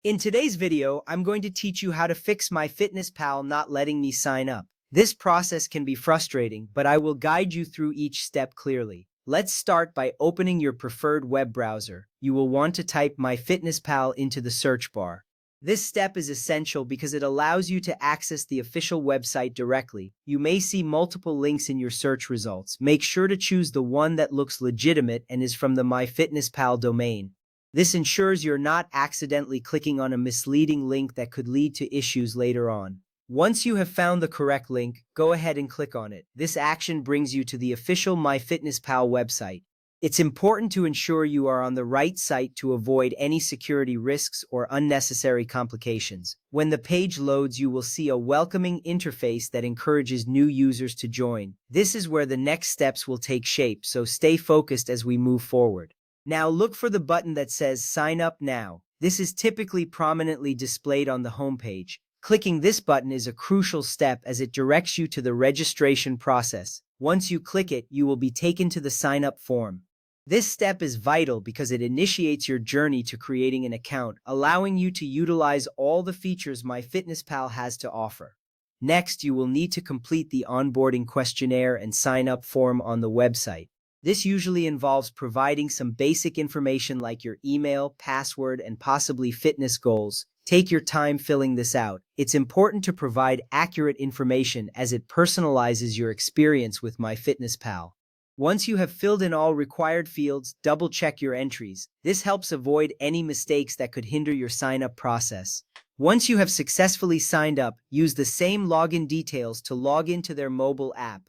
In today's video, I'm going to teach you how to fix MyFitnessPal not letting me sign up. This process can be frustrating, but I will guide you through each step clearly. Let's start by opening your preferred web browser. You will want to type MyFitnessPal into the search bar. This step is essential because it allows you to access the official website directly. You may see multiple links in your search results. Make sure to choose the one that looks legitimate and is from the MyFitnessPal domain. This ensures you're not accidentally clicking on a misleading link that could lead to issues later on. Once you have found the correct link, go ahead and click on it. This action brings you to the official MyFitnessPal website. It's important to ensure you are on the right site to avoid any security risks or unnecessary complications. When the page loads, you will see a welcoming interface that encourages new users to join. This is where the next steps will take shape, so stay focused as we move forward. Now look for the button that says Sign Up Now. This is typically prominently displayed on the homepage. Clicking this button is a crucial step as it directs you to the registration process. Once you click it, you will be taken to the sign-up form. This step is vital because it initiates your journey to creating an account, allowing you to utilize all the features MyFitnessPal has to offer. Next, you will need to complete the onboarding questionnaire and sign-up form on the website. This usually involves providing some basic information like your email, password, and possibly fitness goals. Take your time filling this out. It's important to provide accurate information as it personalizes your experience with MyFitnessPal. Once you have filled in all required fields, double-check your entries. This helps avoid any mistakes that could hinder your sign-up process. Once you have successfully signed up, use the same login details to log into their mobile app.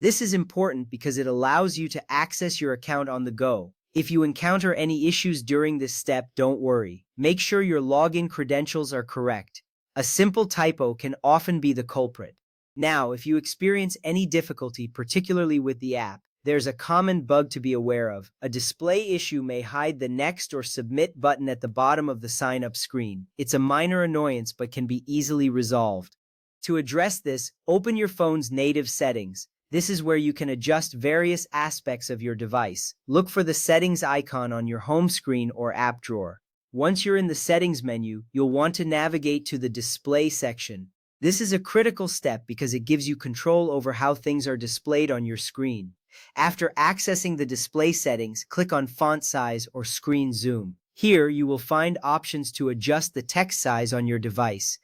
This is important because it allows you to access your account on the go. If you encounter any issues during this step, don't worry. Make sure your login credentials are correct. A simple typo can often be the culprit. Now, if you experience any difficulty, particularly with the app, there's a common bug to be aware of. A display issue may hide the Next or Submit button at the bottom of the sign-up screen. It's a minor annoyance but can be easily resolved. To address this, open your phone's native settings. This is where you can adjust various aspects of your device. Look for the settings icon on your home screen or app drawer. Once you're in the settings menu, you'll want to navigate to the display section. This is a critical step because it gives you control over how things are displayed on your screen. After accessing the display settings, click on font size or screen zoom. Here, you will find options to adjust the text size on your device.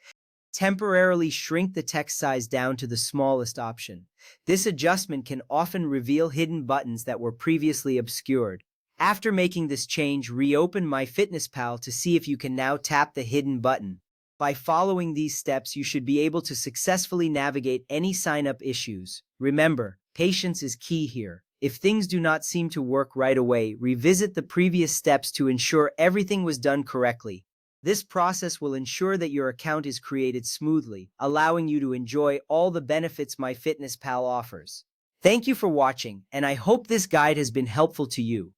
Temporarily shrink the text size down to the smallest option. This adjustment can often reveal hidden buttons that were previously obscured. After making this change, reopen MyFitnessPal to see if you can now tap the hidden button. By following these steps, you should be able to successfully navigate any sign-up issues. Remember, patience is key here. If things do not seem to work right away, revisit the previous steps to ensure everything was done correctly. This process will ensure that your account is created smoothly, allowing you to enjoy all the benefits MyFitnessPal offers. Thank you for watching, and I hope this guide has been helpful to you.